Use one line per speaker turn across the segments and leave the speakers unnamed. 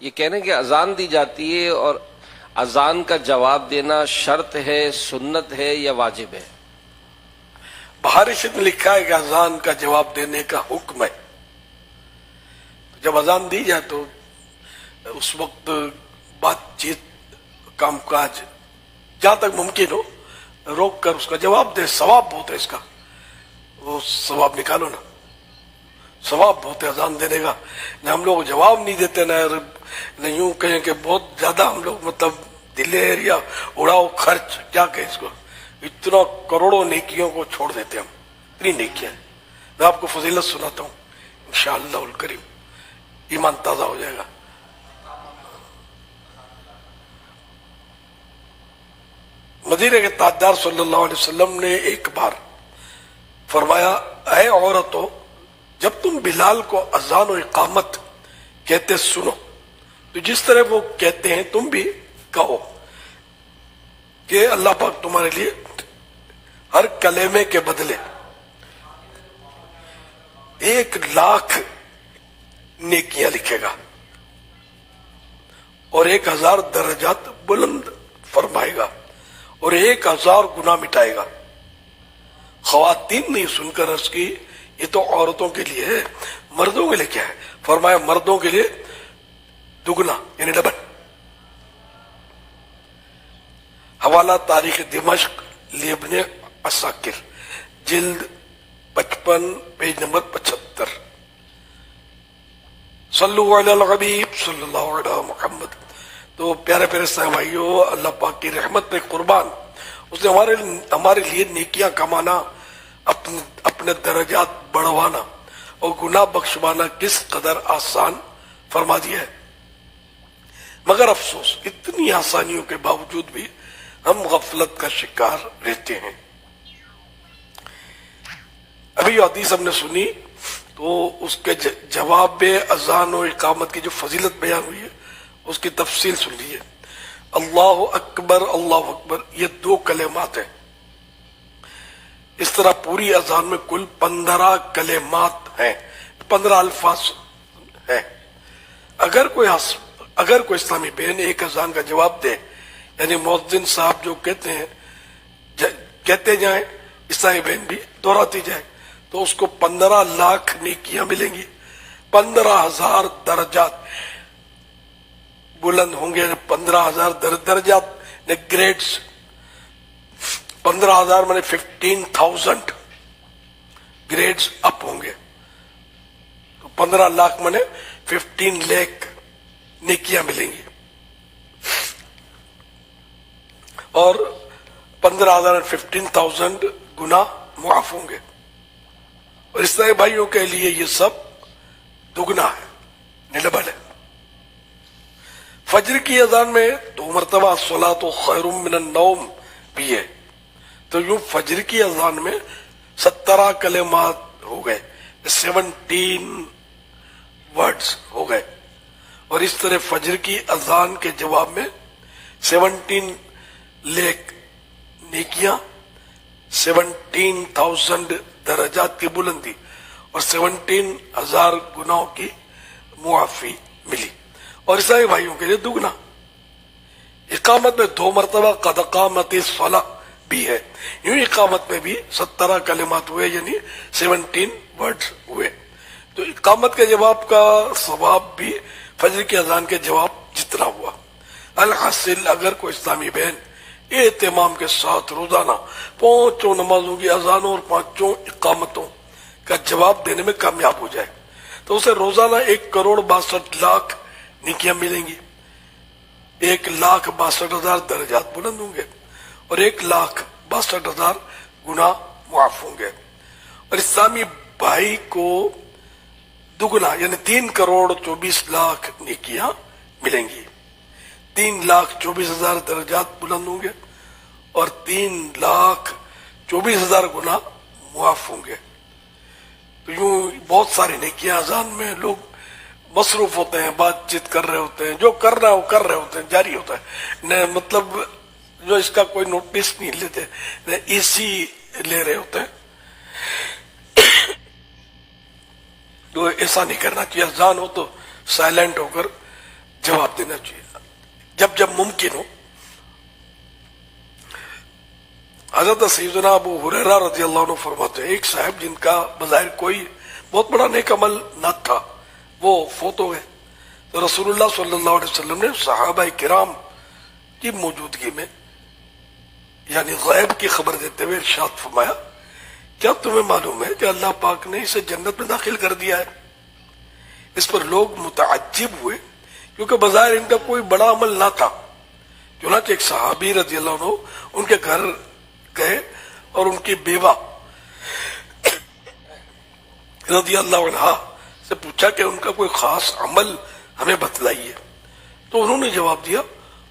یہ کہنے کہ اذان دی جاتی ہے اور اذان کا جواب دینا شرط ہے، سنت ہے یا واجب ہے؟
بہار شریف میں لکھا ہے کہ اذان کا جواب دینے کا حکم ہے. جب اذان دی جائے تو اس وقت بات چیت، کام کاج جہاں تک ممکن ہو روک کر اس کا جواب دے. ثواب بہت ہے اس کا، وہ ثواب نکالو نا، ثواب بہت ہے اذان دینے کا. نہ ہم لوگ جواب نہیں دیتے، نہ یوں کہیں کہ بہت زیادہ ہم لوگ مطلب دلیر یا اڑاؤ خرچ، کیا کہیں اس کو، اتنا کروڑوں نیکیوں کو چھوڑ دیتے ہم. اتنی نیکیاں ہیں. میں آپ کو فضیلت سناتا ہوں انشاءاللہ الکریم، ایمان تازہ ہو جائے گا. مدینے کے تاجدار صلی اللہ علیہ وسلم نے ایک بار فرمایا، اے عورتوں، جب تم بلال کو اذان و اقامت کہتے سنو تو جس طرح وہ کہتے ہیں تم بھی کہو کہ اللہ پاک تمہارے لیے ہر کلمے کے بدلے 1,00,000 نیکیاں لکھے گا اور 1,000 درجات بلند فرمائے گا اور 1,000 گناہ مٹائے گا. خواتین نے سن کر عرض کی، یہ تو عورتوں کے لیے ہے، مردوں کے لیے کیا ہے؟ فرمایا مردوں کے لیے دگنا یعنی ڈبل. حوالہ تاریخ دمشق لابن عساکر، جلد 55، پیج نمبر 75. صلو علی الحبیب صلی اللہ علیہ محمد. تو پیارے پیارے صاحب بھائیو، اللہ پاک کی رحمت پہ قربان، اس نے ہمارے لیے نیکیاں کمانا، اپنے درجات بڑھوانا اور گناہ بخشوانا کس قدر آسان فرما دیا ہے. مگر افسوس اتنی آسانیوں کے باوجود بھی ہم غفلت کا شکار رہتے ہیں. ابھی یہ حدیث ہم نے سنی تو اس کے جواب اذان و اقامت کی جو فضیلت بیان ہوئی ہے اس کی تفصیل سن لیجیے. اللہ اکبر، اللہ اکبر، یہ 2 کلمات ہیں. اس طرح پوری اذان میں کل 15 کلمات ہیں، 15 الفاظ ہیں. اگر کوئی اسلامی بہن ایک اذان کا جواب دے، یعنی مؤذن صاحب جو کہتے جائیں، اسلامی بہن بھی دہراتی جائے، تو اس کو 15,00,000 نیکیاں ملیں گی. 15,000 درجات بلند ہوں گے. 15,000 درجات گریڈز، 15,000 میں 15,000 گریڈز اپ ہوں گے. تو 15,00,000 میں 15,00,000 نیکیاں ملیں گی اور 15,000 15,000 گناہ معاف ہوں گے. اور اس طرح بھائیوں کے لیے یہ سب دگنا ہے، ڈبل ہے. فجر کی اذان میں 2 مرتبہ الصلاۃ خیر من النوم بھی ہے. تو یوں فجر کی اذان میں 17 کلمات ہو گئے، 17 ورڈز ہو گئے. اور اس طرح فجر کی اذان کے جواب میں 17,00,000 نیکیاں، 17,000 درجات کی بلندی اور 17,000 گناہوں کی معافی ملی. اور عیسائی بھائیوں کے لیے دگنا. اقامت میں 2 مرتبہ قد قامت الصلاۃ بھی ہے. یوں اقامت میں بھی 17 کلمات ہوئے، یعنی 17 ورڈز ہوئے. تو اقامت کے جواب کا ثواب بھی فجر کی اذان کے جواب جتنا ہوا. الحاصل اگر کوئی اسلامی بہن اہتمام کے ساتھ روزانہ 5 نمازوں کی اذانوں اور 5 اقامتوں کا جواب دینے میں کامیاب ہو جائے تو اسے روزانہ 1,62,00,000 نیکیاں ملیں گی. 1,62,000 درجات بلند ہوں گے اور 1,62,000 گناہ معاف ہوں گے. اور اسلامی بھائی کو دگنا یعنی 3,24,00,000 نیکیاں ملیں گی. 3,24,000 درجات بلند ہوں گے اور 3,24,000 گناہ معاف ہوں گے. تو یوں بہت ساری نیکیاں اذان میں لوگ مصروف ہوتے ہیں، بات چیت کر رہے ہوتے ہیں، جو کر رہا ہے وہ کر رہے ہوتے ہیں، جاری ہوتا ہے نہ، مطلب جو اس کا کوئی نوٹس نہیں لیتے، نہ اسی لے رہے ہوتے ہیں. تو ایسا نہیں کرنا چاہیے. اذان ہو تو سائلنٹ ہو کر جواب دینا چاہیے جب جب ممکن ہو. حضرت سیدنا ابو ہریرہ رضی اللہ عنہ فرماتے ہیں ایک صاحب جن کا بظاہر کوئی بہت بڑا نیک عمل نہ تھا وہ فوت ہو گئے تو رسول اللہ صلی اللہ علیہ وسلم نے صحابہ کرام کی موجودگی میں یعنی غیب کی خبر دیتے ہوئے ارشاد فرمایا کیا تمہیں معلوم ہے کہ اللہ پاک نے اسے جنت میں داخل کر دیا ہے؟ اس پر لوگ متعجب ہوئے کیونکہ بظاہر ان کا کوئی بڑا عمل نہ تھا. چنانچہ ایک صحابی رضی اللہ عنہ ان کے گھر گئے اور ان کی بیوہ رضی اللہ عنہ سے پوچھا کہ ان کا کوئی خاص عمل ہمیں بتلائیے. تو انہوں نے جواب دیا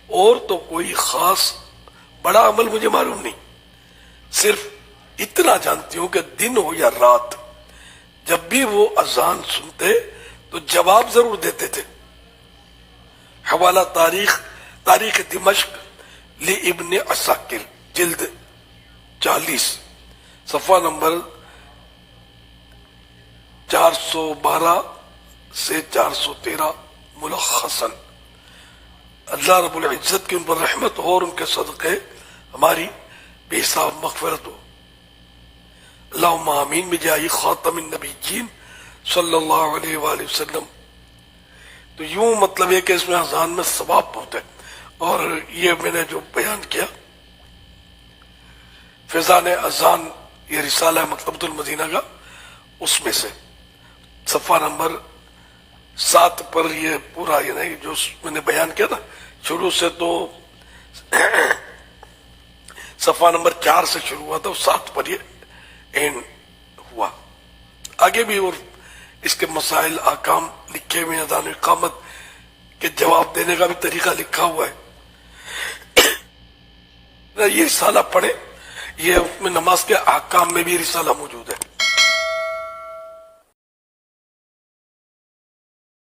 اور تو کوئی خاص بڑا عمل مجھے معلوم نہیں، صرف اتنا جانتی ہوں کہ دن ہو یا رات جب بھی وہ اذان سنتے تو جواب ضرور دیتے تھے. حوالہ تاریخ دمشق لابن عساکر جلد 40 صفحہ نمبر 412 سے 413 ملخصاً. اللہ رب العزت کی ان پر رحمت ہو اور ان کے صدقے ہماری بے حساب مغفرت ہو. اللہم آمین بجاہ خاتم النبیین صلی اللہ علیہ وآلہ وسلم. تو یوں مطلب ہے کہ اس میں اذان میں ثواب بہت ہے، اور یہ میں نے جو بیان کیا فیضان اذان یہ رسالہ ہے مکتبۃ المدینہ کا، اس میں سے صفحہ نمبر 7 پر یہ پورا یہ نہیں جو میں نے بیان کیا تھا شروع سے، تو صفحہ نمبر 4 سے شروع ہوا تھا 7 پر یہ اینڈ ہوا. آگے بھی اور اس کے مسائل احکام لکھے ہوئے، اذان اقامت کے جواب دینے کا بھی طریقہ لکھا ہوا ہے. یہ رسالہ پڑھے، یہ میں نماز کے احکام میں بھی رسالہ موجود ہے.